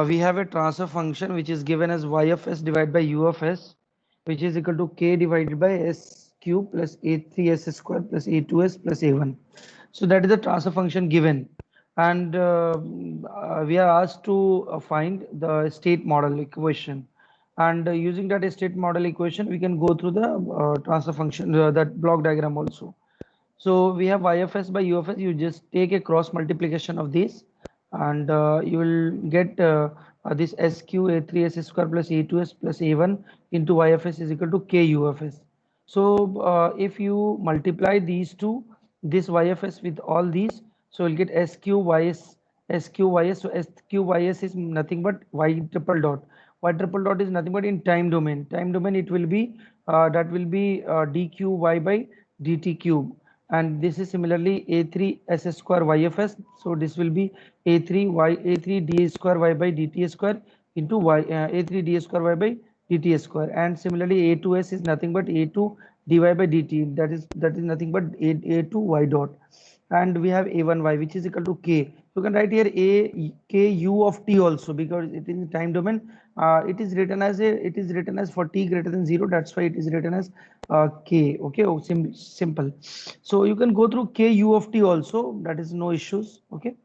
we have a transfer function which is given as y of s divided by u of s, which is equal to k divided by s cube plus a3s square plus a2s plus a1. So that is the transfer function given, and we are asked to find the state model equation. And using that state model equation, we can go through the transfer function, that block diagram also. So we have y of s by u of s. You just take a cross multiplication of these, and you will get this sq a3s square plus a2s plus a1 into y of s is equal to k u of s. So if you multiply these two, this y of s with all these, so you'll get sq ys sq ys. So sq ys is nothing but y triple dot. Y triple dot is nothing but in time domain. Time domain it will be that will be dqy by dt cube, and this is similarly a3 s square yfs. So this will be a3 y a3 d square y by dt square into y a3 d square y by dt square, and similarly a2s is nothing but a2 dy by dt, that is nothing but a2 y dot. And we have a1y which is equal to k. You can write here a k u of t also, because it is in time domain. It is written as for t greater than 0, that's why it is written as k. Okay, oh, simple. So you can go through k u of t also, that is no issues. Okay,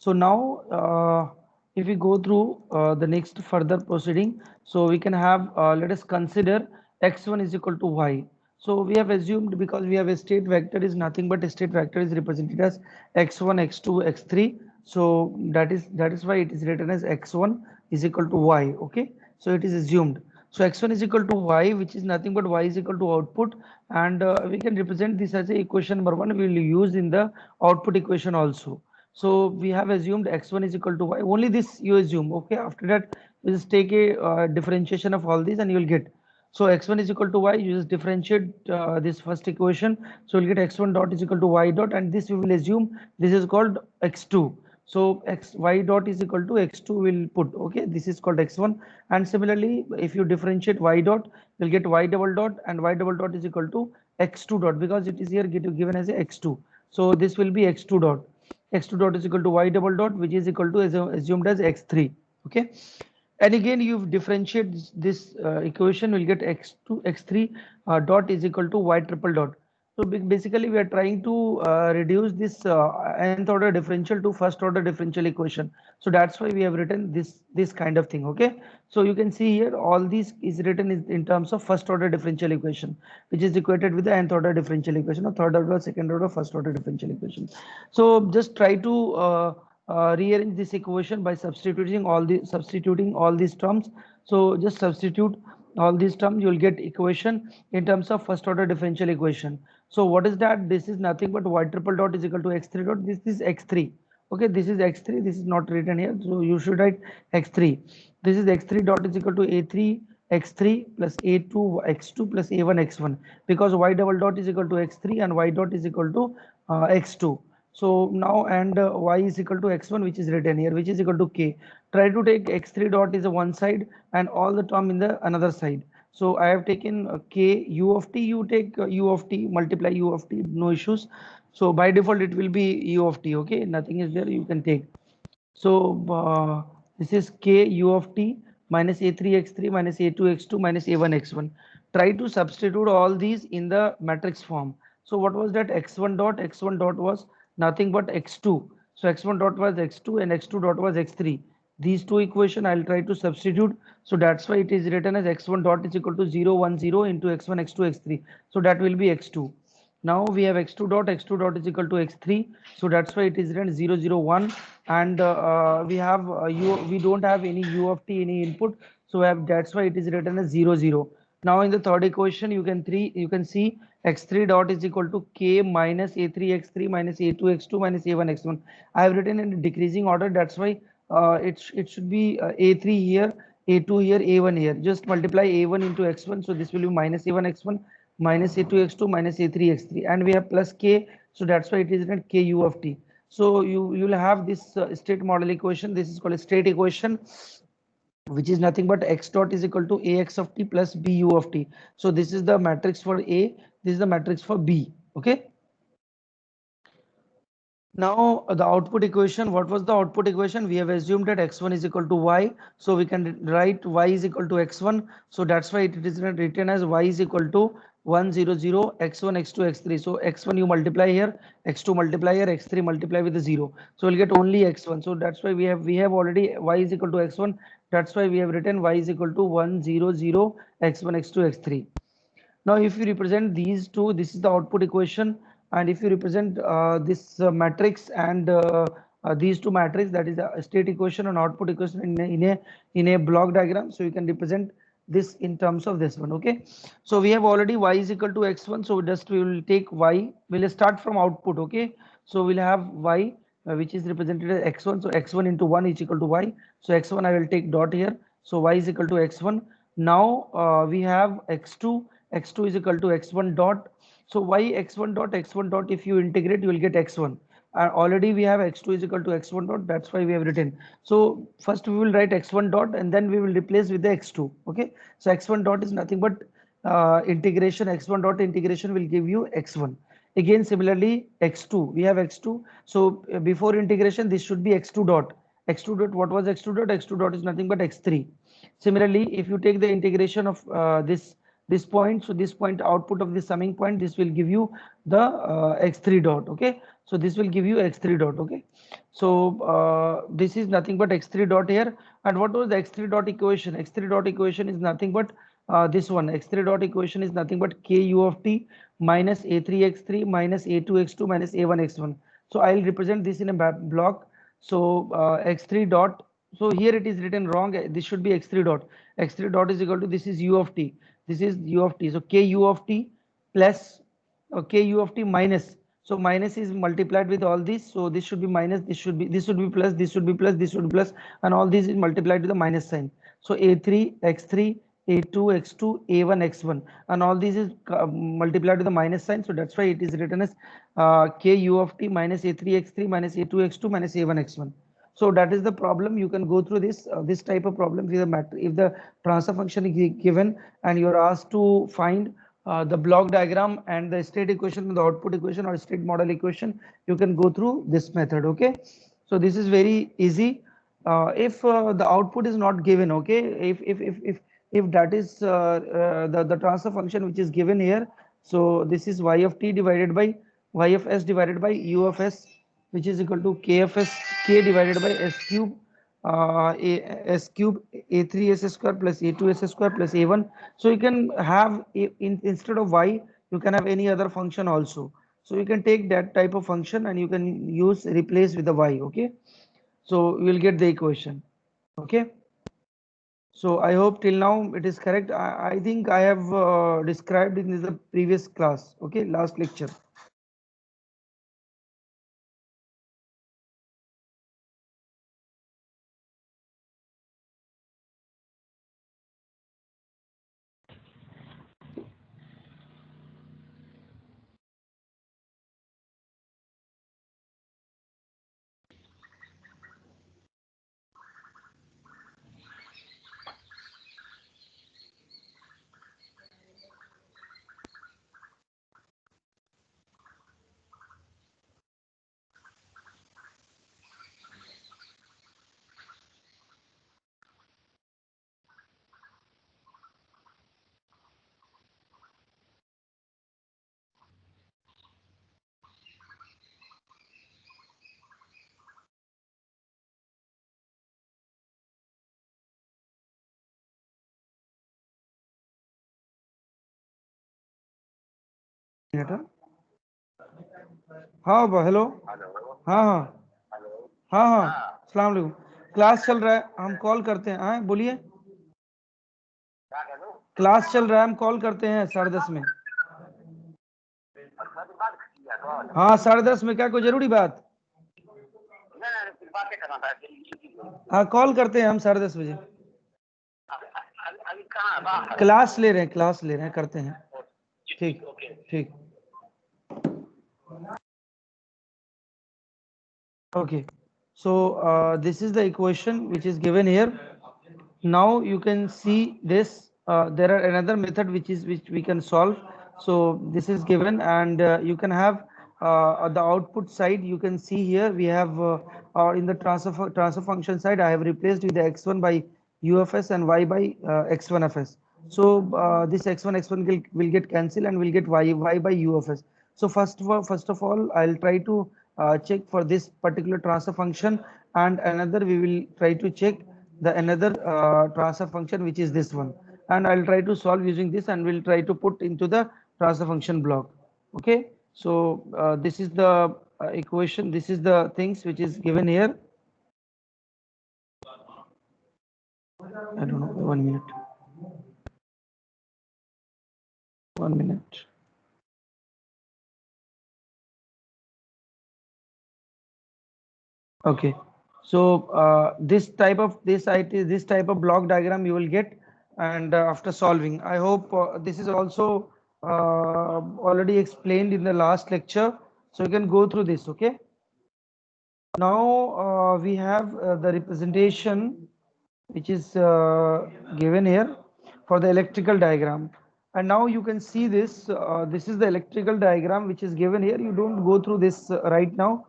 so now if we go through the next further proceeding, so we can have let us consider x1 is equal to y. So we have assumed, because we have a state vector is nothing but a state vector is represented as x1 x2 x3. So that is why it is written as x1 is equal to y. Okay, so it is assumed. So x1 is equal to y, which is nothing but y is equal to output, and we can represent this as a equation number 1. We will use in the output equation also. So we have assumed x1 is equal to y. Only this you assume. Okay, after that you just take a differentiation of all these and you will get. So x1 is equal to y. You just differentiate this first equation. So you'll get x1 dot is equal to y dot, and this we will assume this is called x2. So x y dot is equal to x2 will put. Okay, this is called x1. And similarly, if you differentiate y dot, you'll get y double dot, and y double dot is equal to x2 dot, because it is here given as a x2. So this will be x2 dot. X2 dot is equal to y double dot, which is equal to assumed as x3. Okay, and again you differentiate this equation, will get x2 x3 dot is equal to y triple dot. So basically we are trying to reduce this nth order differential to first order differential equation. So that's why we have written this kind of thing. Okay, so you can see here all these is written in terms of first order differential equation, which is equated with the nth order differential equation, or third order, second order, first order differential equation. So just try to rearrange this equation by substituting all these terms. So just substitute all these terms, you will get equation in terms of first order differential equation. So what is that? This is nothing but y triple dot is equal to x3 dot. This is x3. Okay, this is x3. This is not written here, so you should write x3. This is x3 dot is equal to a3 x3 plus a2 x2 plus a1 x1, because y double dot is equal to x3 and y dot is equal to x2. So now, and y is equal to x1, which is written here, which is equal to k. Try to take x3 dot is a one side and all the term in the another side. So I have taken k u of t. You take u of t, multiply u of t, no issues. So by default it will be u of t. Okay, nothing is there, you can take. So this is k u of t minus a3 x3 minus a2 x2 minus a1 x1. Try to substitute all these in the matrix form. So what was that? X1 dot, x1 dot was nothing but x2. So x1 dot was x2 and x2 dot was x3. These two equation I'll try to substitute. So that's why it is written as x1 dot is equal to 0 1 0 into x1 x2 x3. So that will be x2. Now we have x2 dot is equal to x3. So that's why it is written 0 0 1. And we have we don't have any u of t, any input. So that's why it is written as 0 0. Now in the third equation you can see x3 dot is equal to k minus a3 x3 minus a2 x2 minus a1 x1. I have written in decreasing order, that's why it should be a3 here, a2 here, a1 here. Just multiply a1 into x1, so this will be minus a1 x1 minus a2 x2 minus a3 x3, and we have plus k. So that's why it is written k u of t. So you will have this state model equation. This is called a state equation, which is nothing but x dot is equal to ax of t plus bu of t. So this is the matrix for A, this is the matrix for B. Okay. Now the output equation, what was the output equation? We have assumed that x1 is equal to y, so we can write y is equal to x1, so that's why it is written as y is equal to 1 0 0 x1 x2 x3. So x1 you multiply here, x2 multiply here, x3 multiply with the 0, so we'll get only x1. So that's why we have already y is equal to x1, that's why we have written y is equal to 1 0 0 x1 x2 x3. Now, if you represent these two, this is the output equation, and if you represent this matrix and these two matrix, that is the state equation and output equation in a block diagram, so you can represent this in terms of this one. Okay, so we have already y is equal to x1, so just we will take y. We'll start from output. Okay, so we'll have y. Which is represented as x1, so x1 into 1 is equal to y, so x1 I will take dot here, so y is equal to x1. Now we have x2, x2 is equal to x1 dot, so y x1 dot x1 dot, if you integrate you will get x1, and already we have x2 is equal to x1 dot, that's why we have written. So first we will write x1 dot and then we will replace with the x2. Okay, so x1 dot is nothing but integration, x1 dot integration will give you x1. Again similarly x2, we have x2, so before integration this should be x2 dot, x2 dot, what was x2 dot? X2 dot is nothing but x3. Similarly, if you take the integration of this point, so this point output of the summing point, this will give you the x3 dot. Okay, so this will give you x3 dot. Okay, so this is nothing but x3 dot here. And what was the x3 dot equation? X3 dot equation is nothing but this one. X3 dot equation is nothing but k u of t minus a3 x3 minus a2 x2 minus a1 x1. So I'll represent this in a block. So x3 dot, so here it is written wrong, this should be x3 dot. X3 dot is equal to, this is u of t, this is u of t, so k u of t plus k u of t minus, so minus is multiplied with all these, so this should be minus, this should be, this should be plus, this should be plus, this should be plus, and all these is multiplied with the minus sign. So a3 x3 a2 x2 a1 x1, and all these is multiplied with the minus sign, so that's why it is written as k u of t minus a3 x3 minus a2 x2 minus a1 x1. So that is the problem. You can go through this type of problem with the matter. If the transfer function is given and you are asked to find the block diagram and the state equation, the output equation or state model equation, you can go through this method. Okay, so this is very easy. If the output is not given, okay, if that is the transfer function which is given here, so this is y of t divided by y of s divided by u of s, which is equal to k of s, k divided by s cube, s cube a3 s square plus a2 s square plus a1. So you can have instead of y you can have any other function also, so you can take that type of function and you can use replace with the y. Okay, so you will get the equation. Okay, so I hope till now it is correct. I think I have described in the previous class. Okay, last lecture. हाँ hello, हाँ हाँ हाँ हाँ, अस्सलाम वालेकुम। Class चल रहा है, हम कॉल करते हैं। हाँ बोलिए, क्लास चल रहा है, हम कॉल करते हैं 10:30 में। हाँ 10:30 में, क्या कोई जरूरी बात? हाँ कॉल करते हैं हम 10:30 बजे। क्लास ले रहे हैं, क्लास ले रहे हैं, करते हैं। ठीक ठीक। Okay, so this is the equation which is given here. Now you can see this. There are another method which we can solve. So this is given, and you can have the output side, you can see here we have, or in the transfer function side, I have replaced with the x1 by UFS and y by x1fs. So this x1 will get cancelled and will get y by UFS. So first of all, I'll try to check for this particular transfer function, and another we will try to check the another transfer function, which is this one, and I'll try to solve using this, and we'll try to put into the transfer function block. Okay, so this is the equation, this is the things which is given here. I don't know, 1 minute. 1 minute. Okay, so this type of block diagram you will get, and after solving, I hope this is also already explained in the last lecture, so you can go through this. Okay, now we have the representation which is given here for the electrical diagram, and now you can see this, this is the electrical diagram which is given here. You don't go through this right now.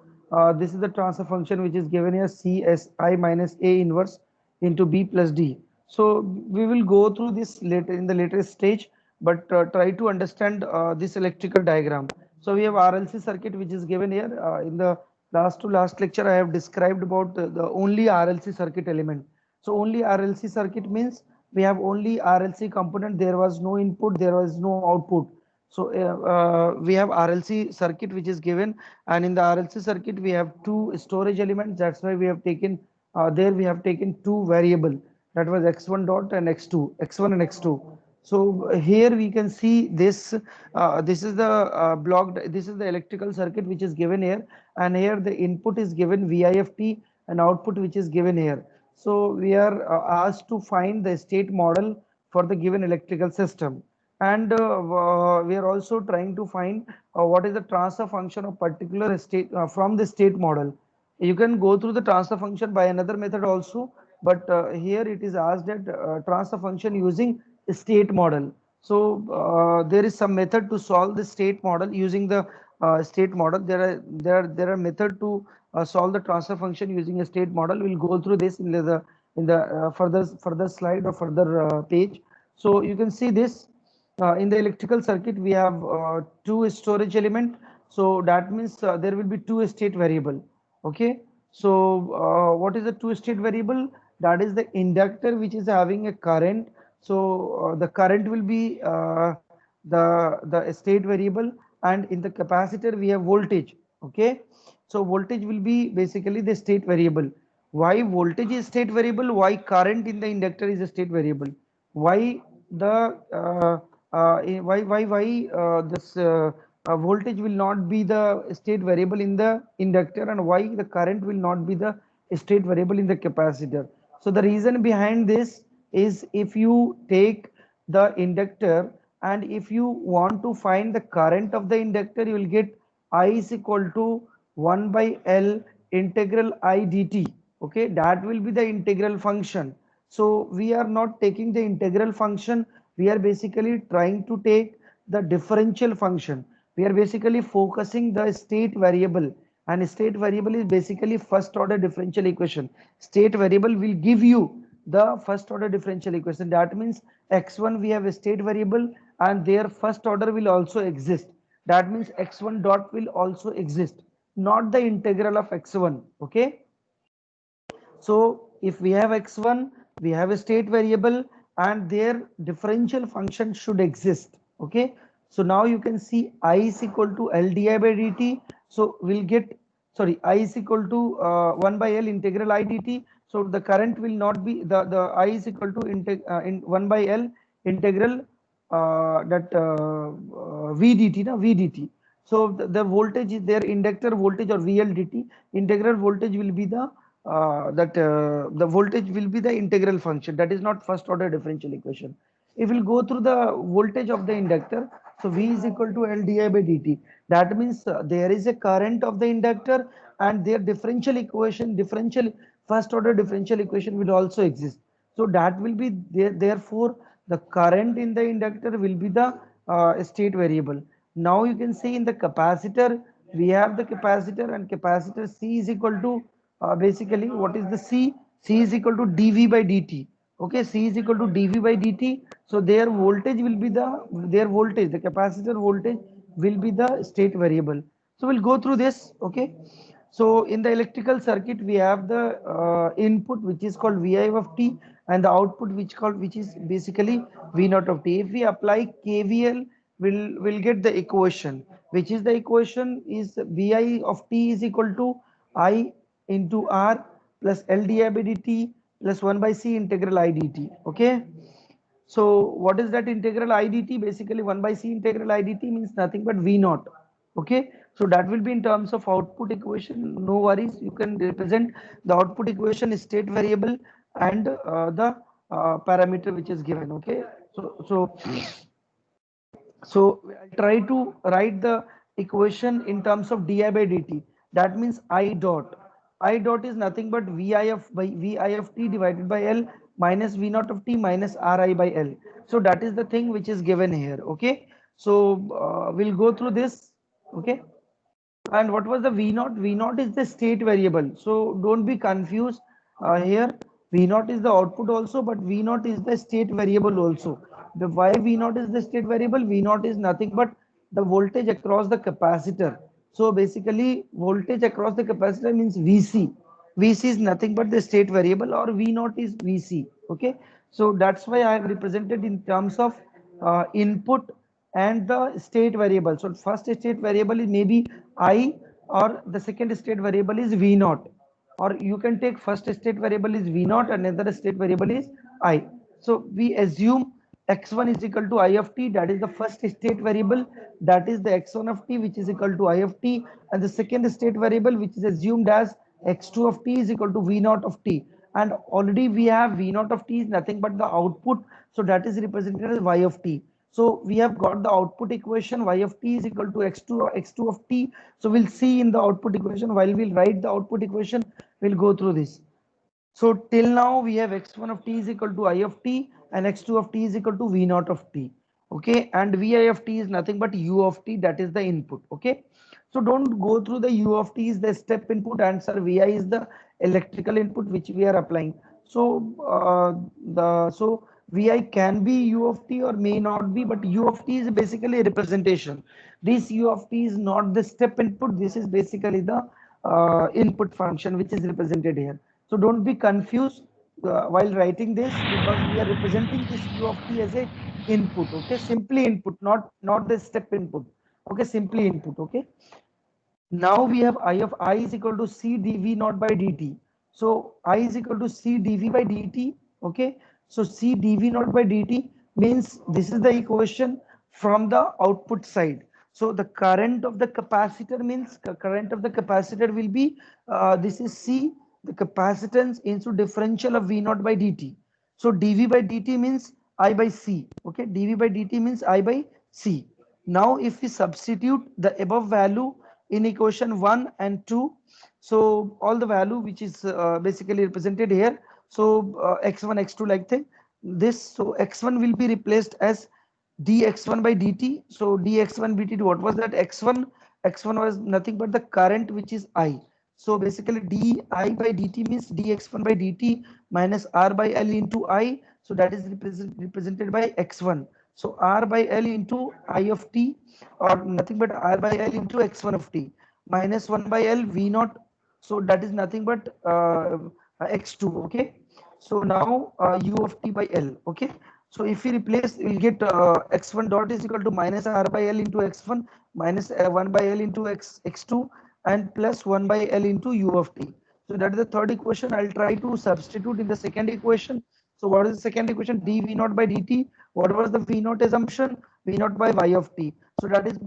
This is the transfer function which is given here, CSI minus A inverse into B plus D. So we will go through this later in the later stage, but try to understand this electrical diagram. So we have RLC circuit which is given here. In the last to last lecture, I have described about the only RLC circuit element. So only RLC circuit means we have only RLC component. There was no input, there was no output. So we have RLC circuit which is given, and in the RLC circuit we have two storage elements. That's why we have taken there we have taken two variable, that was x1 dot and x2, x1 and x2. So here we can see this. This is the block. This is the electrical circuit which is given here, and here the input is given VIFT and output which is given here. So we are asked to find the state model for the given electrical system, and we are also trying to find what is the transfer function of particular state from the state model. You can go through the transfer function by another method also, but here it is asked that transfer function using state model. So there is some method to solve the state model using the state model. There are method to solve the transfer function using a state model. We'll go through this in the further slide or further page. So you can see this in the electrical circuit we have two storage element. So that means there will be two state variable. Okay, so what is the two state variable? That is the inductor which is having a current. So the current will be the state variable, and in the capacitor we have voltage. Okay, so voltage will be basically the state variable. Why voltage is state variable? Why current in the inductor is a state variable? Why the why this voltage will not be the state variable in the inductor, and why the current will not be the state variable in the capacitor? So the reason behind this is, if you take the inductor and if you want to find the current of the inductor, you will get I is equal to 1 by L integral I dt. Okay, that will be the integral function. So we are not taking the integral function, we are basically trying to take the differential function. We are basically focusing the state variable, and state variable is basically first order differential equation. State variable will give you the first order differential equation. That means x1 we have a state variable, and their first order will also exist. That means x1 dot will also exist, not the integral of x1. Okay, so if we have x1, we have a state variable, and their differential function should exist. Okay, so now you can see I is equal to L di by dt. So we'll get, sorry, I is equal to 1 by L integral I dt. So the current will not be, the I is equal to in 1 by L integral v dt, na v dt. So the voltage is their inductor voltage, or VL dt. Integral voltage will be the the voltage will be the integral function. That is not first order differential equation. If we'll go through the voltage of the inductor, so V is equal to L di by dt. That means there is a current of the inductor, and their differential equation, differential first order differential equation will also exist. So that will be there. Therefore, the current in the inductor will be the state variable. Now you can see in the capacitor we have the capacitor, and capacitor C is equal to basically what is the C? C is equal to dV by dt. Okay, C is equal to dV by dt. So their voltage will be their voltage, the capacitor voltage will be the state variable. So we'll go through this. Okay. So in the electrical circuit, we have the input which is called Vi of t, and the output which is basically V naught of t. If we apply KVL, we'll get the equation, which is the equation is Vi of t is equal to I into R plus L di by dt plus 1 by C integral I dt. Okay. So what is that integral I dt? Basically 1 by C integral I dt means nothing but V naught. Okay. So that will be in terms of output equation. No worries. You can represent the output equation is state variable and the parameter which is given. Okay. So I'll try to write the equation in terms of di by dt. That means I dot. I dot is nothing but Vi of t divided by L minus V naught of t minus Ri by L. So that is the thing which is given here. Okay. So we'll go through this. Okay. And what was the V naught? V naught is the state variable. So don't be confused here. V naught is the output also, but V naught is the state variable also. The why V naught is the state variable? V naught is nothing but the voltage across the capacitor. So basically, voltage across the capacitor means VC. VC is nothing but the state variable, or V naught is VC. Okay. So that's why I have represented in terms of input and the state variable. So first state variable is maybe I, or the second state variable is V naught, or you can take first state variable is V naught and another state variable is I. So we assume x1 is equal to I of t, that is the first state variable, that is the x1 of t which is equal to I of t, and the second state variable which is assumed as x2 of t is equal to V naught of t, and already we have V naught of t is nothing but the output, so that is represented as Y of t. So we have got the output equation Y of t is equal to x2 of t. So we'll see in the output equation. While we'll write the output equation, we'll go through this. So till now we have x1 of t is equal to I of t and x2 of t is equal to V naught of t. Okay, and Vi of t is nothing but U of t, that is the input. Okay, so don't go through the U of t is the step input answer, Vi is the electrical input which we are applying. So so Vi can be U of t or may not be, but U of t is basically a representation. This U of t is not the step input, this is basically the input function which is represented here. So don't be confused while writing this, because we are representing this U of t as a input. Okay, simply input, not the step input. Okay, simply input. Okay. Now we have I of I is equal to C dV naught by dt. So I is equal to C dV by dt. Okay. So C dV naught by dt means this is the equation from the output side. So the current of the capacitor means current of the capacitor will be this is C, the capacitance into differential of V naught by dt. So dV by dt means I by C. Okay, dV by dt means I by C. Now if we substitute the above value in equation 1 and 2, so all the value which is basically represented here, so x1 x2 like this, so x1 will be replaced as dx1 by dt. So dx1 by dt, what was that? X1 was nothing but the current which is I. So basically di by dt means dx1 by dt minus r by l into I. So that is represented by x1. So r by l into I of t, or nothing but r by l into x1 of t minus 1 by l v naught. So that is nothing but x2. Okay. So now u of t by l. Okay. So if we replace, we'll get x1 dot is equal to minus r by l into x1 minus 1 by l into x2 and plus 1 by l into u of t. So that is the third equation. I'll try to substitute in the second equation. So what is the second equation? dv naught by dt. What was the v naught assumption? V naught by y of t. So that is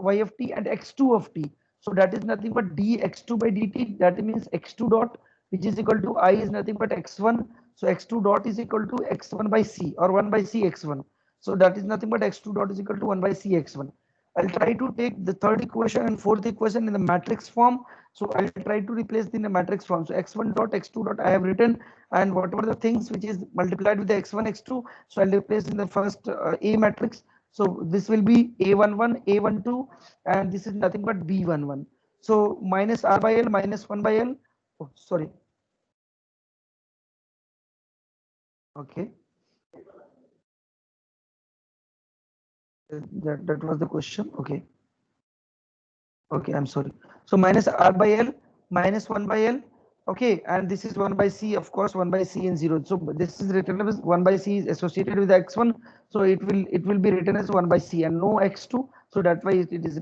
y of t and x2 of t. So that is nothing but dx2 by dt. That means x2 dot, which is equal to I is nothing but x1. So x2 dot is equal to x1 by c, or 1 by c x1. So that is nothing but x2 dot is equal to 1 by c x1. I'll try to take the third equation and fourth equation in the matrix form. So I'll try to replace in the matrix form. So x1 dot x2 dot I have written, and whatever the things which is multiplied with the x1 x2, so I'll replace in the first A matrix. So this will be A11, A12, and this is nothing but B11. So minus R by L minus 1 by L. Oh, sorry. Okay. That was the question. Okay. Okay, I'm sorry. So minus R by L minus 1 by L. Okay, and this is 1 by C, of course, 1 by C and 0. So this is written as 1 by C is associated with x1. So it will be written as 1 by C and no x2. So that why it is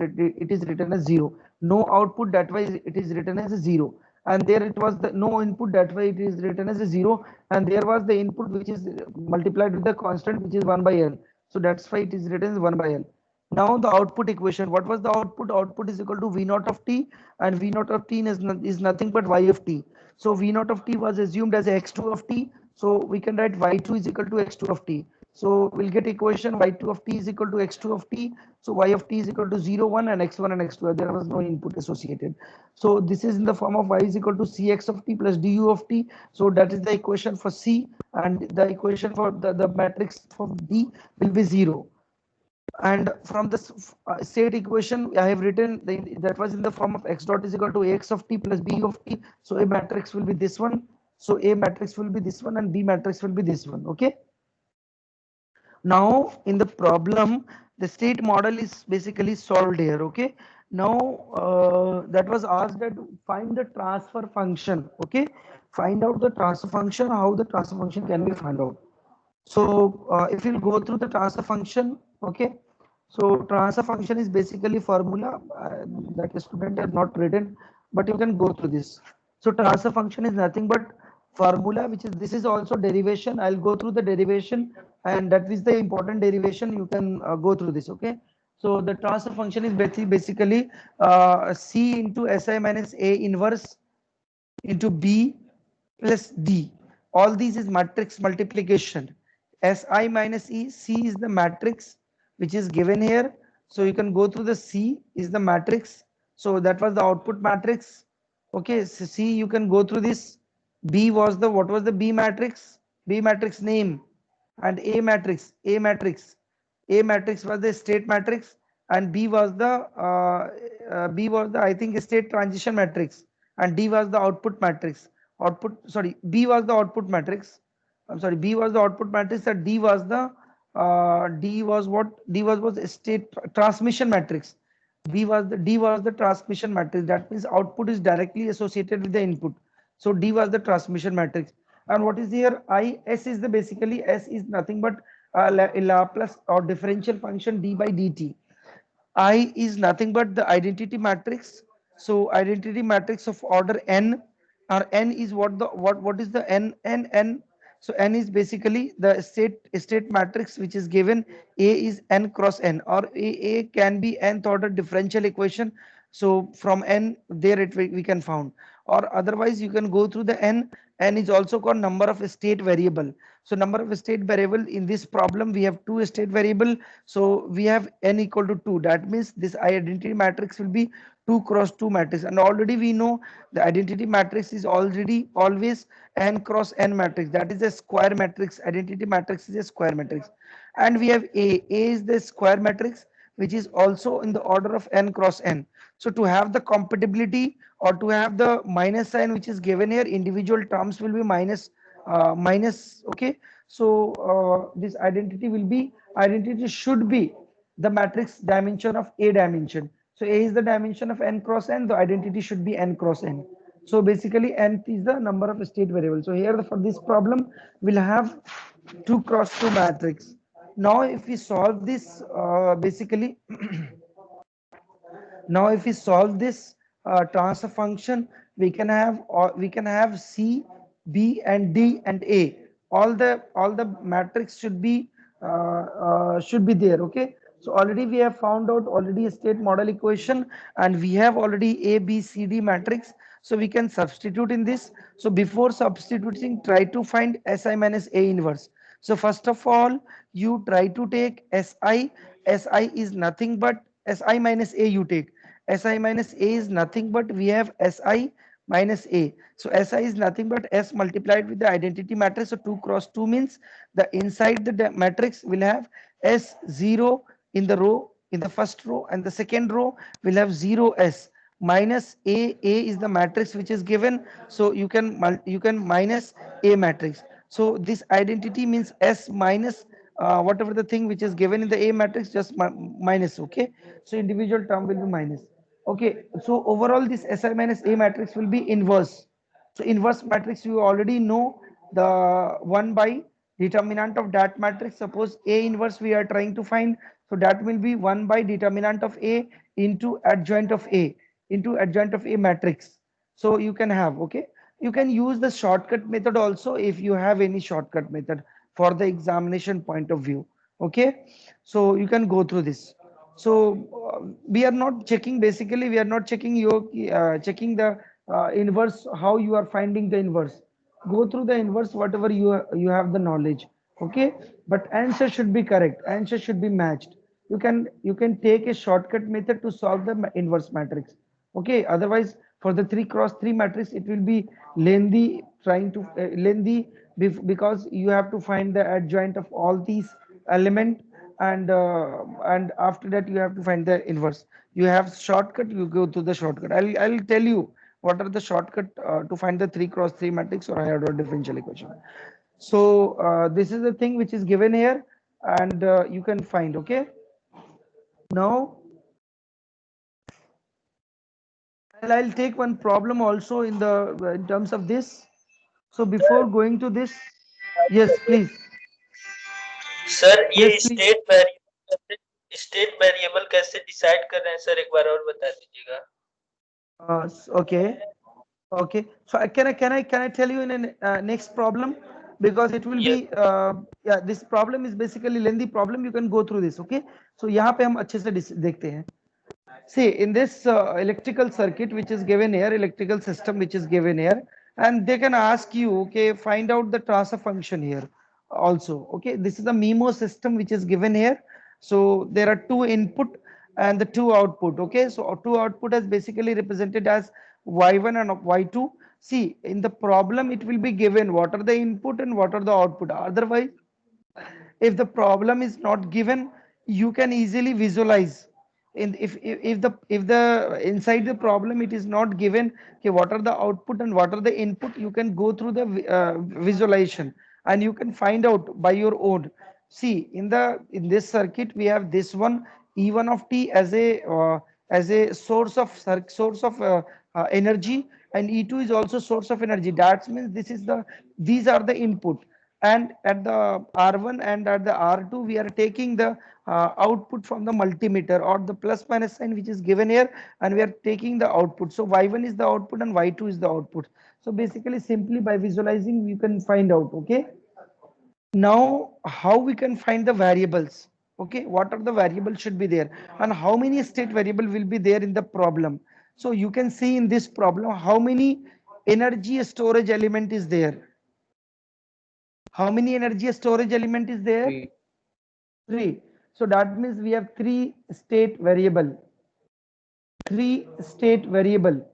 written as 0. No output, that why it is written as a 0. And there it was the no input, that why it is written as a 0. And there was the input which is multiplied with the constant which is 1 by L. So that's why it is written as 1 by L. Now the output equation, what was the output? Output is equal to V naught of t, and V naught of t is nothing but y of t. So V naught of t was assumed as x2 of t. So we can write y2 is equal to x2 of t. So we'll get equation y2 of t is equal to x2 of t. So y of t is equal to 0, 1 and x1 and x2. There was no input associated. So this is in the form of y is equal to cx of t plus du of t. So that is the equation for C, and the equation for the matrix for D will be 0. And from this state equation I have written that was in the form of x dot is equal to ax of t plus b of t. So a matrix will be this one. So a matrix will be this one and b matrix will be this one. Okay. Now in the problem, the state model is basically solved here. Okay. Now that was asked that find the transfer function. Okay. Find out the transfer function, how the transfer function can be found out. So if you'll go through the transfer function, okay. So transfer function is basically formula that the student has not written, but you can go through this. So transfer function is nothing but formula, which is this is also derivation. I'll go through the derivation, and that is the important derivation. You can go through this, okay. So the transfer function is basically C into Si minus A inverse into B plus D. All these is matrix multiplication. Si minus E, C is the matrix which is given here. So you can go through the C is the matrix. So that was the output matrix. Okay, so C you can go through this. B was the what was the B matrix? B matrix name, and A matrix. A matrix was the state matrix, and B was the I think state transition matrix, and D was the output matrix. B was the output matrix. I'm sorry, B was the output matrix, and D was what? D was state transmission matrix. D was the transmission matrix. That means output is directly associated with the input. So D was the transmission matrix. And what is here? S is the basically S is nothing but Laplace or differential function d by dt. I is nothing but the identity matrix. So identity matrix of order n, or n is what is the n. So n is basically the state matrix which is given. A is n cross n, or A can be nth order differential equation. So from n there we can found, or otherwise you can go through the n. N is also called number of state variable. So number of state variable in this problem we have two state variable. So we have n equal to 2. That means this identity matrix will be 2 cross 2 matrix, and already we know the identity matrix is already always n cross n matrix. That is a square matrix. Identity matrix is a square matrix. And we have A is the square matrix which is also in the order of n cross n. So to have the compatibility, or to have the minus sign which is given here, individual terms will be minus. Okay. So this identity should be the matrix dimension of A dimension. So A is the dimension of n cross n. The identity should be n cross n. So basically n is the number of state variables. So here for this problem we'll have 2 cross 2 matrix. Now if we solve this basically now if we solve this transfer function, we can have C, B and D and A. All the matrix should be there. Okay. So already we have found out already a state model equation, and we have already A, B, C, D matrix. So we can substitute in this. So before substituting, try to find Si minus A inverse. So first of all, you try to take Si. Si is nothing but Si minus A you take. Si minus A is nothing but we have Si minus A. So Si is nothing but S multiplied with the identity matrix. So 2 cross 2 means the inside the matrix will have S0 in the row, in the first row, and the second row will have 0s minus a. A is the matrix which is given, so you can minus a matrix. So this identity means s minus whatever the thing which is given in the a matrix, just minus. Okay, so individual term will be minus. Okay, so overall this si minus a matrix will be inverse. So inverse matrix you already know, the 1 by determinant of that matrix. Suppose A inverse we are trying to find, so that will be 1 by determinant of A into adjoint of A into adjoint of A matrix. So you can have, okay, you can use the shortcut method also if you have any shortcut method for the examination point of view. Okay, so you can go through this. So we are not checking, basically we are not checking your checking the inverse, how you are finding the inverse. Go through the inverse whatever you have the knowledge. Okay, but answer should be correct, answer should be matched. You can take a shortcut method to solve the inverse matrix. Okay, otherwise for the 3 cross 3 matrix it will be lengthy, trying to lengthy, because you have to find the adjoint of all these element, and after that you have to find the inverse. You have shortcut, you go to the shortcut. I'll tell you what are the shortcut to find the 3 cross 3 matrix or higher order differential equation. So this is the thing which is given here, and you can find. Okay, now I'll take one problem also in the in terms of this. So before going to this, yes please. Sir ये Yes please. State variable कैसे decide कर रहे हैं sir, एक बार और बता दीजिएगा. Okay. Okay, so can I tell you in a next problem, because it will yes. be yeah, this problem is basically lengthy problem. You can go through this. Okay, so यहाँ पे हम अच्छे से देखते हैं. See, in this electrical circuit which is given here, electrical system which is given here, and they can ask you, okay, find out the transfer function here also. Okay, this is the MIMO system which is given here. So there are two input and the two output. Okay, so two output is basically represented as y1 and y2. See, in the problem it will be given what are the input and what are the output. Otherwise, if the problem is not given, you can easily visualize. In if the inside the problem it is not given, okay, what are the output and what are the input, you can go through the visualization, and you can find out by your own. See, in this circuit we have this one, E1 of t as a source of energy, and E2 is also source of energy. That means these are the input, and at the R1 and at the R2 we are taking the output from the multimeter or the plus minus sign which is given here, and we are taking the output. So y1 is the output and y2 is the output. So basically simply by visualizing you can find out. Okay, now how we can find the variables. Okay, what are the variables should be there, and how many state variable will be there in the problem. So you can see in this problem how many energy storage element is there. How many energy storage element is there? Three. So that means we have three state variable. Three state variable.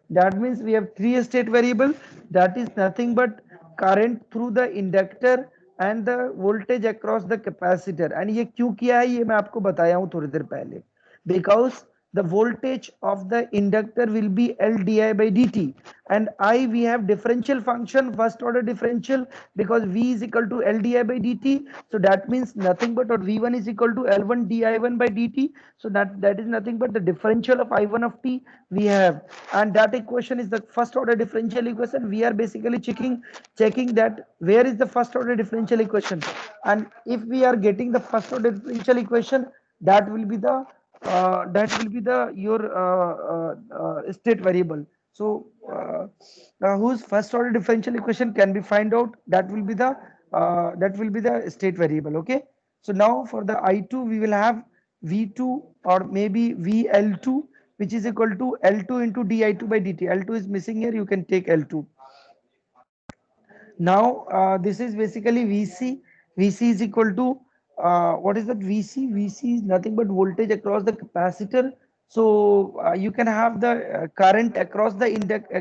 That means we have three state variable. That is nothing but current through the inductor and the voltage across the capacitor. And ये क्यों किया है ये मैं आपको बताया हूँ थोड़ी देर पहले. Because the voltage of the inductor will be L di by dt, and I we have differential function, first order differential, because V is equal to L di by dt. So that means nothing but, or V1 is equal to L1 di1 by dt. So that is nothing but the differential of I1 of t we have, and that equation is the first order differential equation. We are basically checking that where is the first order differential equation, and if we are getting the first order differential equation, that will be the your state variable. So whose first order differential equation can be find out, that will be the state variable. Okay, so now for the I2 we will have V2 or maybe VL2, which is equal to L2 into di2 by dt. L2 is missing here, you can take L2. Now this is basically VC. VC is equal to what is that? VC is nothing but voltage across the capacitor. So you can have the current across the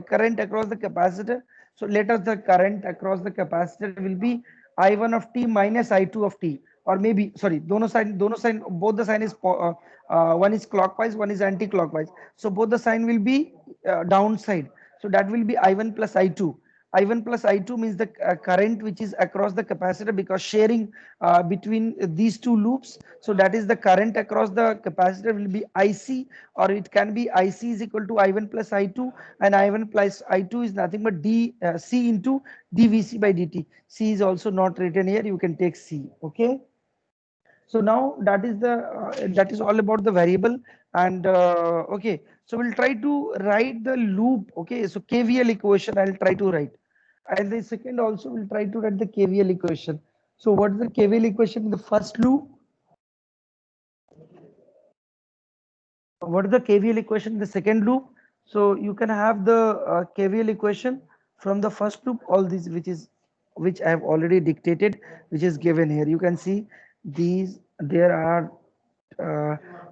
current across the capacitor. So let us the current across the capacitor will be I1 of t minus I2 of t. or maybe, sorry, dono sign, both the sign is one is clockwise, one is anti-clockwise. So both the sign will be downside. So that will be I1 plus I2. I1 plus I2 means the current which is across the capacitor, because sharing between these two loops. So that is the current across the capacitor will be IC, or it can be IC is equal to I1 plus I2, and I1 plus I2 is nothing but C into dVc by dt. C is also not written here. You can take C. Okay. So now that is all about the variable. And okay, so we'll try to write the loop. Okay, so KVL equation I'll try to write, and the second also we'll try to write the KVL equation. So what is the KVL equation in the first loop? What is the KVL equation in the second loop? So you can have the KVL equation from the first loop, all these which I have already dictated, which is given here. You can see these, there are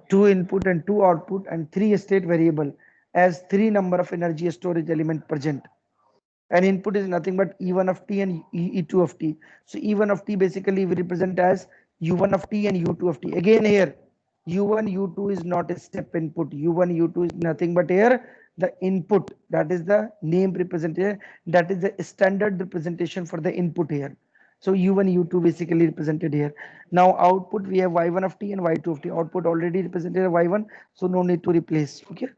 two input and two output and three state variable as three number of energy storage element present. And input is nothing but E1 of t and E2 of t. So E1 of t basically we represent as U1 of t and U2 of t. Again here, U1, U2 is not a step input. U1, U2 is nothing but here the input. That is the name represented. That is the standard representation for the input here. So U1, U2 basically represented here. Now output we have Y1 of t and Y2 of t. Output already represented Y1, so no need to replace. Okay.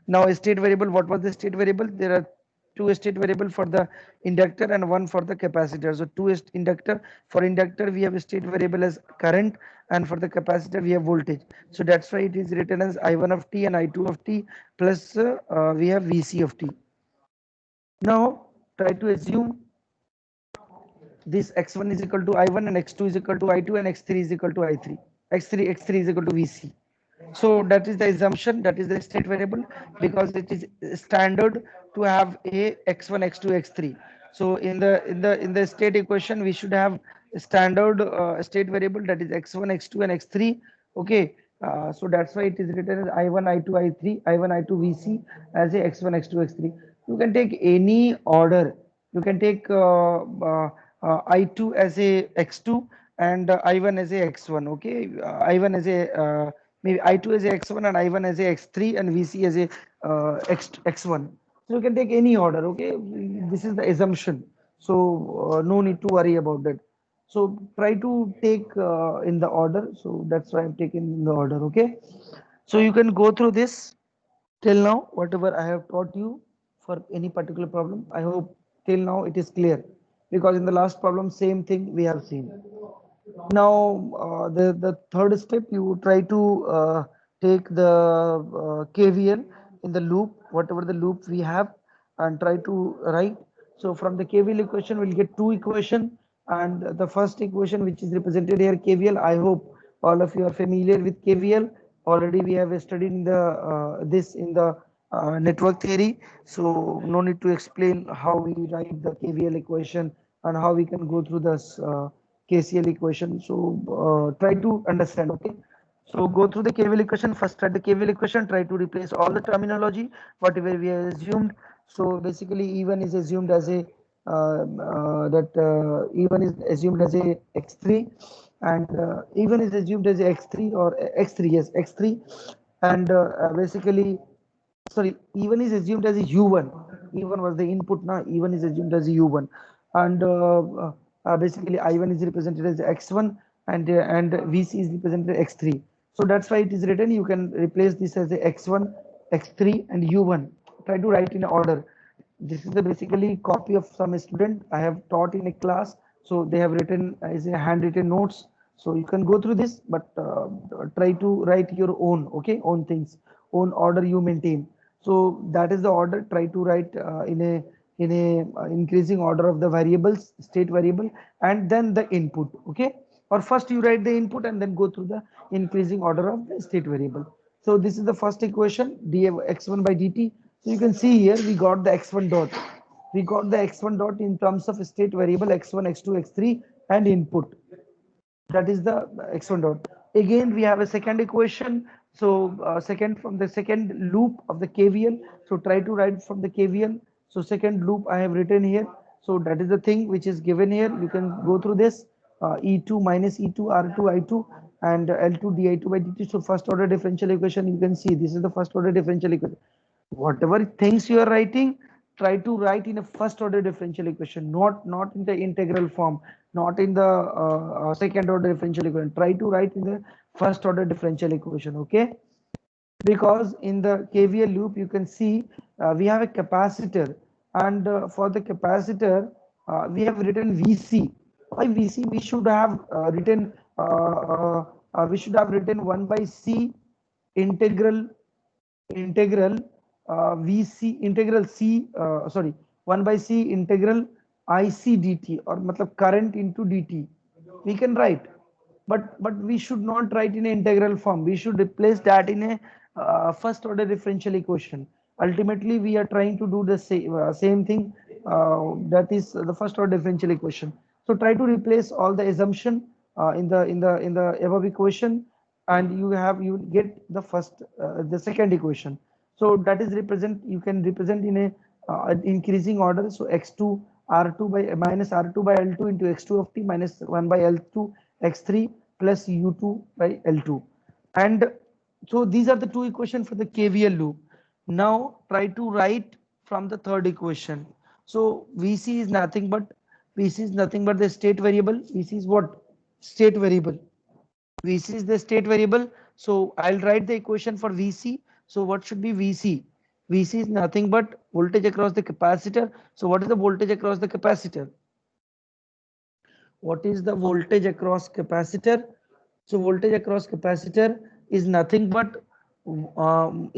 Now state variable. What was the state variable? There are two state variable for the inductor and one for the capacitor. So two is inductor. For inductor we have a state variable as current, and for the capacitor we have voltage. So that's why it is written as I1 of t and I2 of t plus we have Vc of t. Now try to assume this x1 is equal to I1 and x2 is equal to I2 and x3 is equal to I3. X3 is equal to Vc. So that is the assumption, that is the state variable, because it is standard to have a x1, x2, x3. So in the state equation we should have a standard state variable, that is x1, x2 and x3. Okay. So that's why it is written as I1, I2, I3, I1, I2, Vc as a x1, x2, x3. You can take any order. You can take I2 as a x2 and I1 as a x1. Okay. I1 as a maybe I2 as a x1 and I1 as a x3 and Vc as a x1. So you can take any order. Okay. This is the assumption. So no need to worry about that. So try to take in the order. So that's why I'm taking in the order. Okay. So you can go through this till now, whatever I have taught you for any particular problem. I hope till now it is clear, because in the last problem, same thing we have seen. Now, the third step, you try to take the KVL in the loop, whatever the loop we have, and try to write. So from the KVL equation, we'll get two equation, and the first equation, which is represented here, KVL. I hope all of you are familiar with KVL. Already we have studied in the this in the network theory, so no need to explain how we write the KVL equation and how we can go through this KCL equation. So try to understand. Okay. So go through the KVL equation. First write the KVL equation. Try to replace all the terminology whatever we have assumed. So basically E1 is assumed as a E1 is assumed as a x3, and E1 is assumed as a x3 or x3, yes, x3, and basically, sorry, E1 is assumed as a U1. E1 was the input. Now E1 is assumed as a U1, and basically I1 is represented as x1, and Vc is represented as x3. So that's why it is written. You can replace this as a x1, x3, and U1. Try to write in order. This is the basically copy of some student I have taught in a class. So they have written as a handwritten notes. So you can go through this, but try to write your own, okay, own things, own order you maintain. So that is the order. Try to write in a increasing order of the variables, state variable, and then the input. Okay, or first you write the input and then go through the increasing order of the state variable. So this is the first equation, dx1 by dt. So you can see here we got the x1 dot. We got the x1 dot in terms of state variable x1, x2, x3, and input. That is the x1 dot. Again we have a second equation. So second, from the second loop of the KVL. So try to write from the KVL. So second loop I have written here. So that is the thing which is given here. You can go through this E2 minus E2 R2 I2 and L2 di2 by dt. So first order differential equation, you can see this is the first order differential equation. Whatever things you are writing, try to write in a first order differential equation, not in the integral form, not in the second order differential equation. Try to write in the first order differential equation. Okay, because in the KVL loop you can see we have a capacitor, and for the capacitor we have written VC. Why VC? We should have written 1 by C integral VC integral C sorry 1 by C integral IC dt, or matlab current into dt we can write, but we should not write in an integral form. We should replace that in a first order differential equation. Ultimately we are trying to do the same thing, that is the first order differential equation. So try to replace all the assumption in the above equation, and you get the second equation. So that is you can represent in a increasing order. So x2 r2 by minus r2 by l2 into x2 of t minus 1 by l2 x3 plus u2 by l2. And so these are the two equations for the KVL loop. Now try to write from the third equation. So VC is nothing but the state variable. VC is what? State variable. VC is the state variable. So I'll write the equation for VC. So what should be VC? VC is nothing but voltage across the capacitor. So what is the voltage across the capacitor? What is the voltage across capacitor? So voltage across capacitor is nothing but what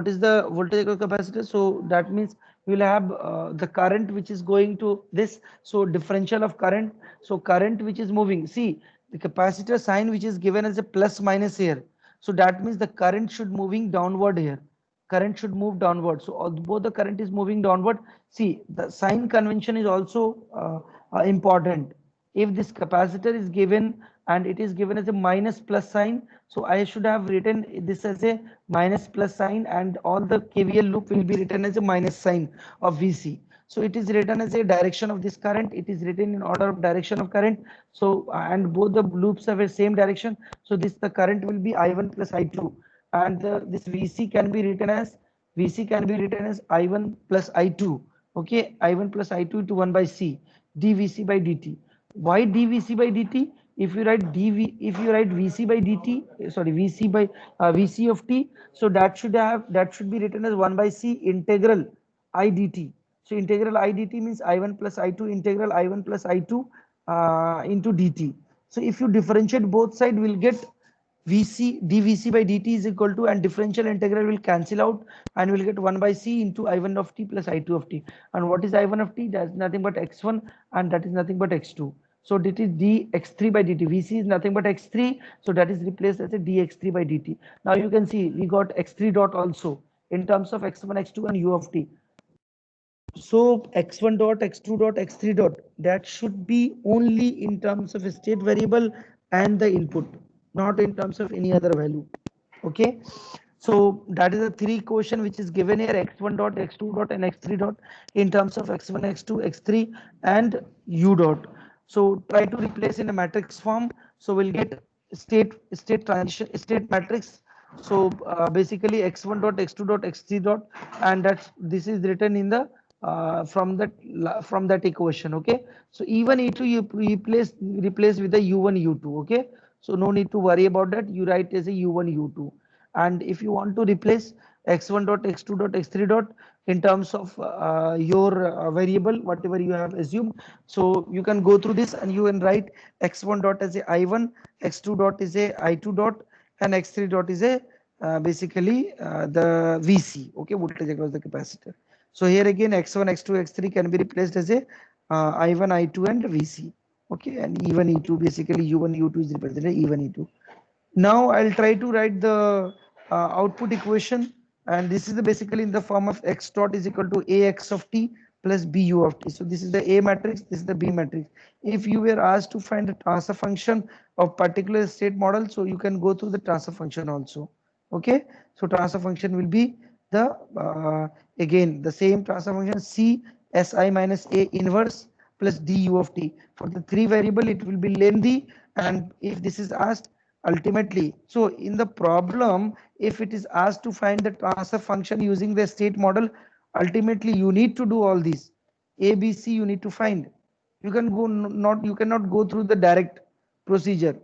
is the voltage across capacitor? So that means we will have the current which is going to this. So differential of current. So current which is moving. See the capacitor sign which is given as a plus minus here. So that means the current should moving downward here. Current should move downward. So both the current is moving downward. See the sign convention is also important. If this capacitor is given and it is given as a minus plus sign, so I should have written this as a minus plus sign, and all the KVL loop will be written as a minus sign of VC. So it is written as a direction of this current. It is written in order of direction of current. So and both the loops have a same direction. So the current will be I1 plus I2, and this VC can be written as I1 plus I2. Okay, I1 plus I2 into 1 by C dVC by dt. Why dVC by dt? If you write VC by dt, sorry, VC of t, so that should be written as 1 by C integral I dt. So integral I dt means I1 plus I2 integral I1 plus I2 into dt. So if you differentiate both sides, we'll get dVC by dt is equal to, and differential integral will cancel out, and we'll get 1 by C into I1 of t plus I2 of t. And what is I1 of t? That's nothing but x1, and that is nothing but x2. So it is dx3 by dt. VC is nothing but x3, so that is replaced as a dx3 by dt. Now you can see we got x3 dot also in terms of x1, x2 and u of t. So x1 dot, x2 dot, x3 dot, that should be only in terms of a state variable and the input, not in terms of any other value. Okay, so that is the three equation which is given here: x1 dot, x2 dot and x3 dot in terms of x1, x2, x3 and u dot. So try to replace in a matrix form. So we'll get state transition state matrix. So basically x1 dot, x2 dot, x3 dot, and this is written in the from that equation. Okay, so E1 E2 you replace with the U1 U2. Okay, so no need to worry about that. You write as a U1 U2. And if you want to replace x1 dot, x2 dot, x3 dot in terms of your variable whatever you have assumed, so you can go through this and you can write x1 dot as a I1, x2 dot is a I2 dot, and x3 dot is a basically the VC. Okay, voltage across the capacitor. So here again x1, x2, x3 can be replaced as a I1, I2 and VC. Okay, and E1, E2, basically U1, U2 is represented E1, E2. Now I'll try to write the output equation, and this is basically in the form of x dot is equal to ax of t plus bu of t. So this is the A matrix, this is the B matrix. If you were asked to find the transfer function of particular state model, so you can go through the transfer function also. Okay, so transfer function will be the again the same transfer function C Si minus A inverse plus d u of t. For the 3 variable, it will be lengthy. And if this is asked ultimately, so in the problem, if it is asked to find the transfer function using the state model, ultimately you need to do all these. A, B, C you need to find. You can go not, you cannot go through the direct procedure.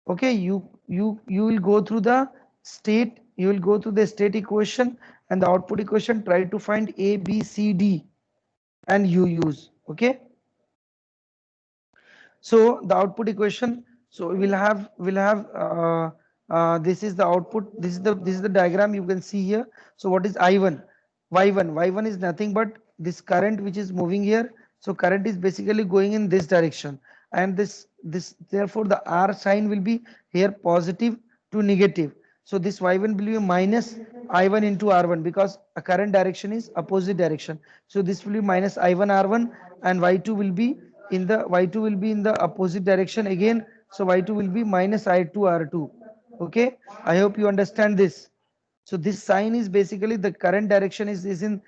Okay, you will go through the state, you will go through the state equation and the output equation, try to find A, B, C, D and you use. Okay, so the output equation, so we'll have this is the output, this is the diagram you can see here. So what is I1? Y1 is nothing but this current which is moving here. So current is basically going in this direction, and this therefore the R sign will be here positive to negative. So this Y1 will be minus I1 into R1 because a current direction is opposite direction. So this will be minus I1 R1, and Y2 will be in the opposite direction again. So Y2 will be minus I2 R2. Okay, I hope you understand this. So this sign is basically the current direction is in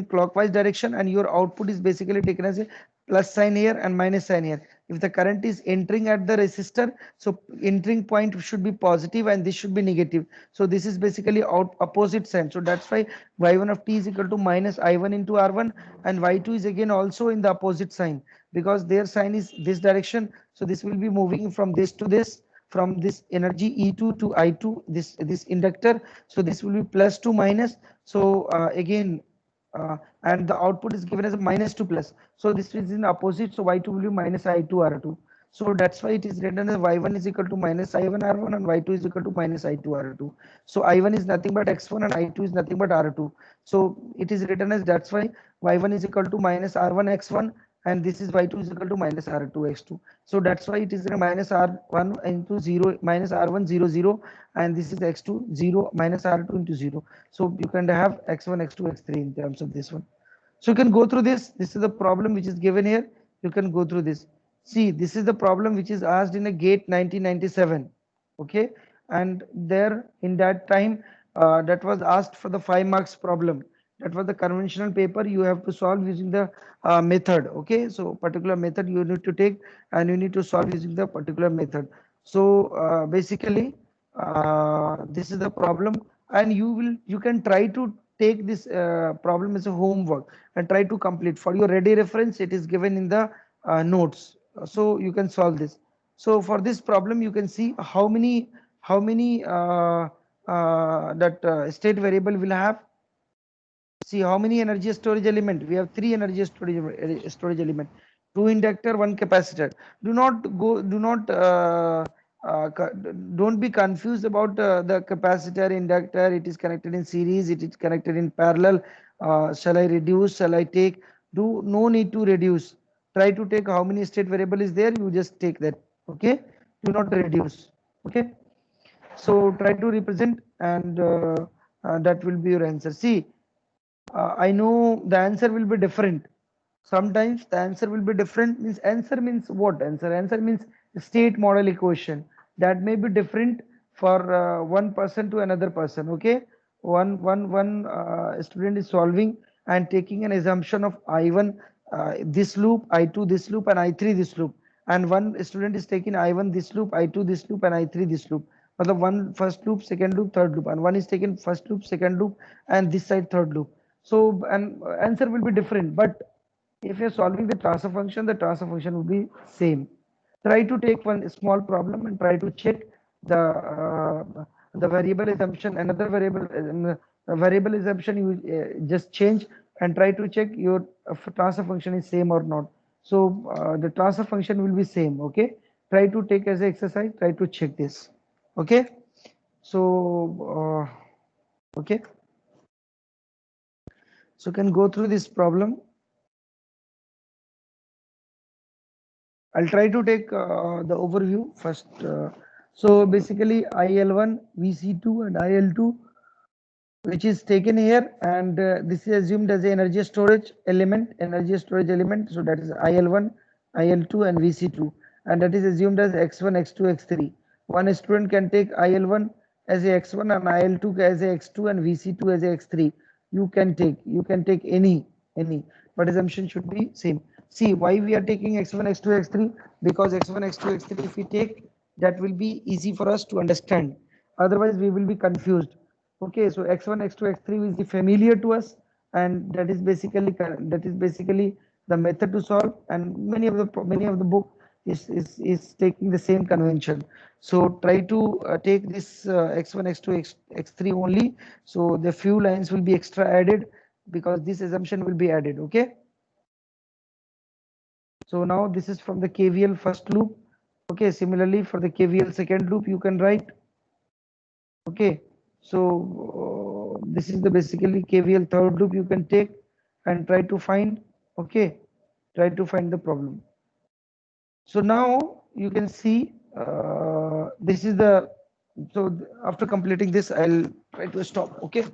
clockwise direction, and your output is basically taken as a plus sign here and minus sign here. If the current is entering at the resistor, so entering point should be positive and this should be negative. So this is basically out opposite sign. So that's why y1 of t is equal to minus i1 into r1, and y2 is again also in the opposite sign because their sign is this direction. So this will be moving from this to this, from this energy E2 to I2, this inductor. So this will be plus to minus. So again, and the output is given as a minus to plus. So this is in opposite. So Y2 will be minus I2 R2. So that's why it is written as Y1 is equal to minus I1 R1 and Y2 is equal to minus I2 R2. So I1 is nothing but X1 and I2 is nothing but R2. So it is written as, that's why Y1 is equal to minus R1 X1 and this is Y2 is equal to minus R2 X2. So that's why it is a minus R1 into 0 minus R1 0 0, and this is X2 0 minus R2 into 0. So you can have X1 X2 X3 in terms of this one. So you can go through this. This is the problem which is given here. You can go through this. See, this is the problem which is asked in a GATE 1997. Okay, and there in that time that was asked for the 5 marks problem. That was the conventional paper. You have to solve using the method. Okay, so particular method you need to take and you need to solve using the particular method. So basically this is the problem, and you can try to take this problem as a homework and try to complete. For your ready reference, it is given in the notes, so you can solve this. So for this problem you can see how many that state variable will have. See how many energy storage element we have. 3 energy storage element, 2 inductor, 1 capacitor. Uh, don't be confused about the capacitor, inductor. It is connected in series, it is connected in parallel. Shall I reduce, shall I take? Do no need to reduce. Try to take how many state variable is there, you just take that. Okay, do not reduce. Okay, so try to represent, and that will be your answer. See, I know the answer will be different. Sometimes the answer will be different. Means answer means what? Answer means state model equation. That may be different for one person to another person. Okay, one student is solving and taking an assumption of I1 this loop, I2 this loop, and I3 this loop. And one student is taking I1 this loop, I2 this loop, and I3 this loop. But the one first loop, second loop, third loop, and one is taken first loop, second loop, and this side third loop. So an answer will be different, but if you're solving the transfer function will be same. Try to take one small problem and try to check the variable assumption, another variable assumption you just change, and try to check your transfer function is same or not. So the transfer function will be same. Okay, try to take as an exercise, try to check this. Okay, so okay, so can go through this problem. I'll try to take the overview first. So basically IL1, VC2 and IL2, which is taken here, and this is assumed as a energy storage element. So that is IL1, IL2 and VC2, and that is assumed as X1, X2, X3. One student can take IL1 as a X1 and IL2 as a X2 and VC2 as a X3. You can take any, but assumption should be same. See why we are taking x1, x2, x3, because x1, x2, x3 if we take, that will be easy for us to understand. Otherwise we will be confused. Okay, so x1, x2, x3 is the familiar to us, and that is basically the method to solve, and many of the book is taking the same convention. So try to take this x1, x2, x3 only, so the few lines will be extra added because this assumption will be added. Okay, so now this is from the KVL first loop. Okay, similarly for the KVL second loop you can write. Okay, so this is the basically KVL third loop you can take and try to find. Okay, try to find the problem. So now you can see this is the, so after completing this I'll try to stop. Okay,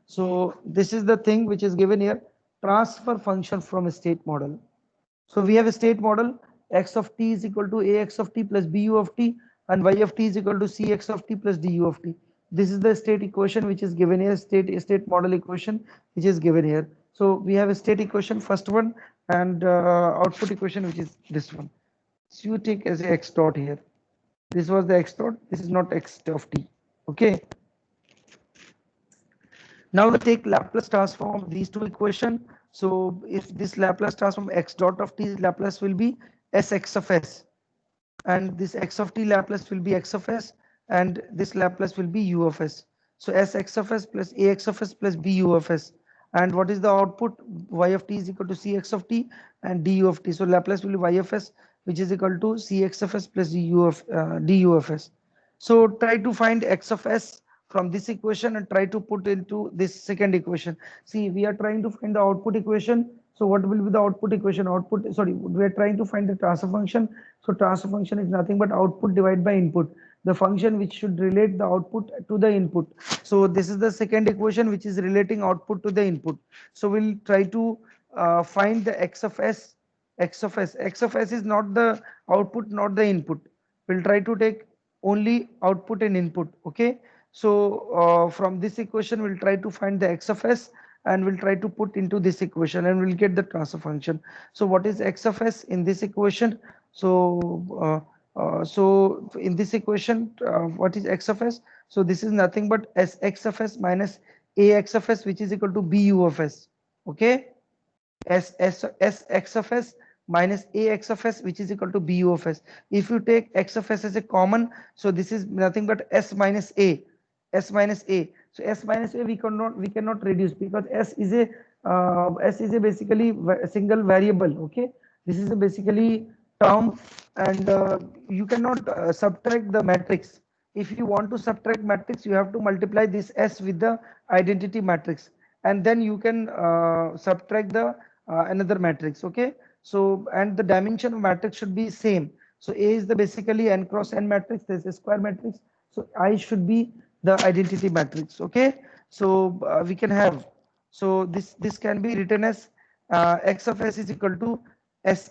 so this is the thing which is given here, transfer function from a state model. So we have a state model, x of t is equal to ax of t plus bu of t, and y of t is equal to cx of t plus du of t. This is the state equation which is given here, state model equation which is given here. So we have a state equation, first one, and output equation which is this one. So you take as a x dot here. This was the x dot, this is not x of t. Okay. Now we take Laplace transform of these two equations. So if this Laplace transform x dot of t Laplace will be sx of s, and this x of t Laplace will be x of s, and this Laplace will be u of s. So sx of s plus ax of s plus bu of s. And what is the output? Y of t is equal to cx of t and du of t. So Laplace will be y of s, which is equal to cx of s plus du of s. So try to find x of s from this equation and try to put into this second equation. See, we are trying to find the output equation. So what will be the output equation? We are trying to find the transfer function. So transfer function is nothing but output divided by input, the function which should relate the output to the input. So this is the second equation which is relating output to the input. So we'll try to find the x of s. X of s is not the output, not the input. We'll try to take only output and input. Okay, so from this equation we'll try to find the x of s, and we'll try to put into this equation and we'll get the transfer function. So what is x of s in this equation? So in this equation, what is x of s? So this is nothing but s x of s minus a x of s, which is equal to bu of s. Okay, s x of s minus a x of s, which is equal to bu of s. If you take x of s as a common, so this is nothing but s minus a, s minus a. So s minus a we cannot reduce, because s is a basically a single variable. Okay, this is a basically term, and you cannot subtract the matrix. If you want to subtract matrix, you have to multiply this s with the identity matrix, and then you can subtract the another matrix. Okay, so and the dimension of matrix should be same. So a is the basically n cross n matrix, there's a square matrix, so I should be the identity matrix. Okay, so we can have, so this can be written as x of s is equal to s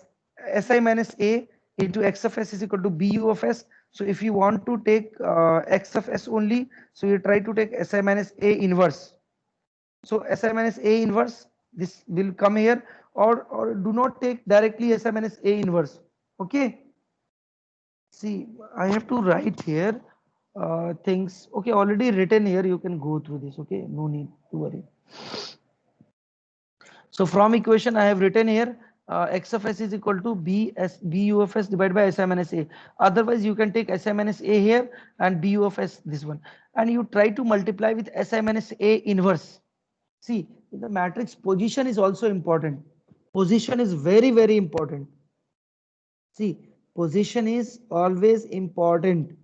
si minus a into x of s is equal to bu of s. So if you want to take x of s only, so you try to take si minus a inverse. So si minus a inverse, this will come here, or do not take directly si minus a inverse. Okay, see, I have to write here things. Okay, already written here, you can go through this. Okay, no need to worry. So from equation I have written here x of s is equal to bu of s divided by si minus a. Otherwise you can take si minus a here and bu of s this one, and you try to multiply with si minus a inverse. See, the matrix position is also important. Position is very important. See, position is always important.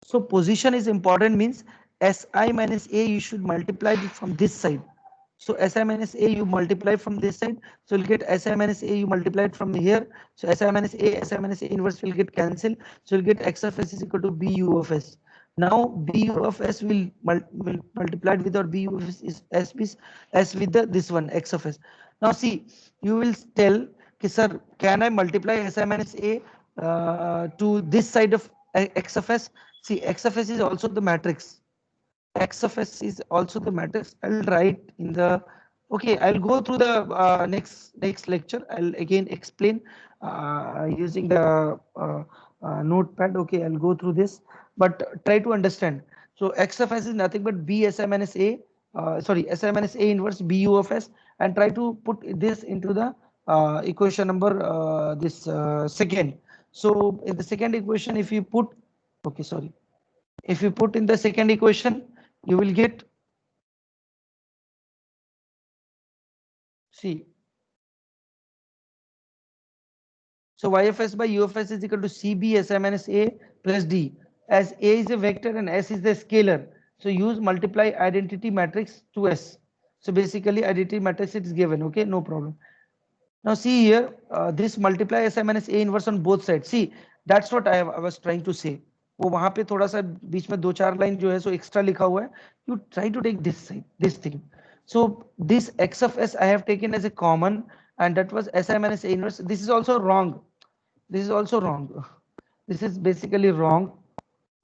So position is important means si minus a you should multiply it from this side. So si minus a you multiply from this side, so you'll get si minus a you multiply it from here. So si minus a inverse will get cancelled. So you'll get x of s is equal to bu of s. Now bu of s will multiplied with, or bu of s is s with the this one x of s. Now see, you will tell, okay, sir, can I multiply si minus a to this side of x of s? See, x of s is also the matrix. X of s is also the matrix. I'll write in the Okay, I'll go through the next lecture. I'll again explain using the notepad. Okay, I'll go through this, but try to understand. So x of s is nothing but b si minus a, sorry, si minus a inverse b u of s, and try to put this into the equation number this second. So in the second equation, if you put, okay, sorry, if you put in the second equation, you will get, see. So yfs by ufs is equal to cb si minus a plus d. As a is a vector and s is the scalar, so use multiply identity matrix to s. So basically identity matrix is given. Okay, no problem. Now see here, this multiply si minus a inverse on both sides. See, that's what I was trying to say. वो वहां पे थोड़ा सा बीच में 2-4 line जो है so extra लिखा हुआ है. You try to take this side, this thing. So this x of s I have taken as a common, and that was si minus a inverse. This is also wrong. This is also wrong. This is basically wrong.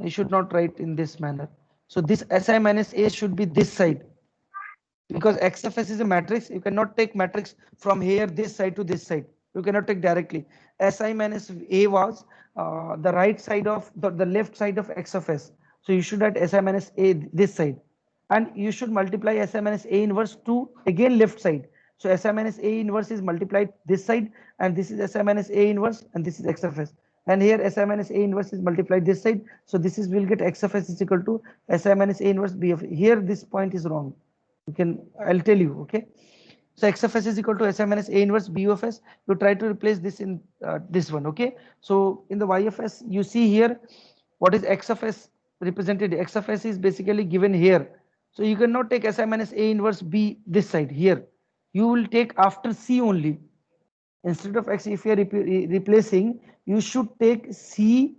You should not write in this manner. So this si minus a should be this side, because x of s is a matrix. You cannot take matrix from here this side to this side. You cannot take directly. Si minus a was the right side of the left side of x of s. So you should write si minus a this side, and you should multiply si minus a inverse to again left side. So si minus a inverse is multiplied this side, and this is si minus a inverse, and this is x of s. And here si minus a inverse is multiplied this side. So this is, will get x of s is equal to si minus a inverse b of. Here this point is wrong. You can, I'll tell you. Okay, so x of s is equal to si minus a inverse b of s. You try to replace this in this one. Okay, so in the y of s, you see here what is x of s represented. X of s is basically given here. So you cannot take si minus a inverse b this side here. You will take after c only. Instead of x, if you are replacing, you should take c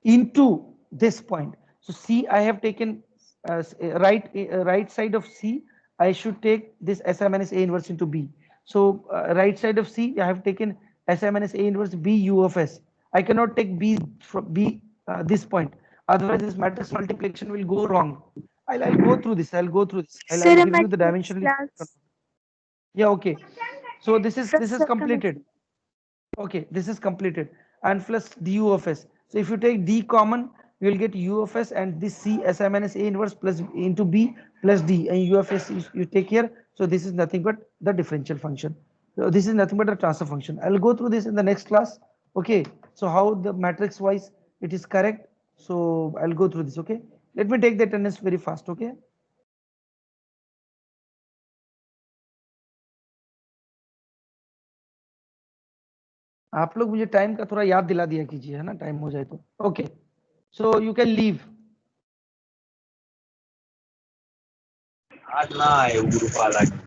into this point. So c I have taken right side of c. I should take this si minus a inverse into b. So right side of c I have taken si minus a inverse b u of s. I cannot take b from b this point. Otherwise this matrix multiplication will go wrong. I'll go through this. I'll go through this. I'll Sir, give my you the next dimensionally. class. Yeah, okay. So this is completed. Connection. Okay, this is completed, and plus du of s. So if you take d common, you will get u of s, and this c si minus a inverse plus into b plus d, and u of s you take here. So this is nothing but the differential function. So this is nothing but a transfer function. I'll go through this in the next class. Okay, so how the matrix wise it is correct. So I'll go through this. Okay, let me take the attendance very fast. Okay. आप लोग मुझे time का थोड़ा याद दिला दिया कीजिए, है ना, टाइम हो जाए तो. Okay, so you can leave. आज ना आहे ग्रुप आला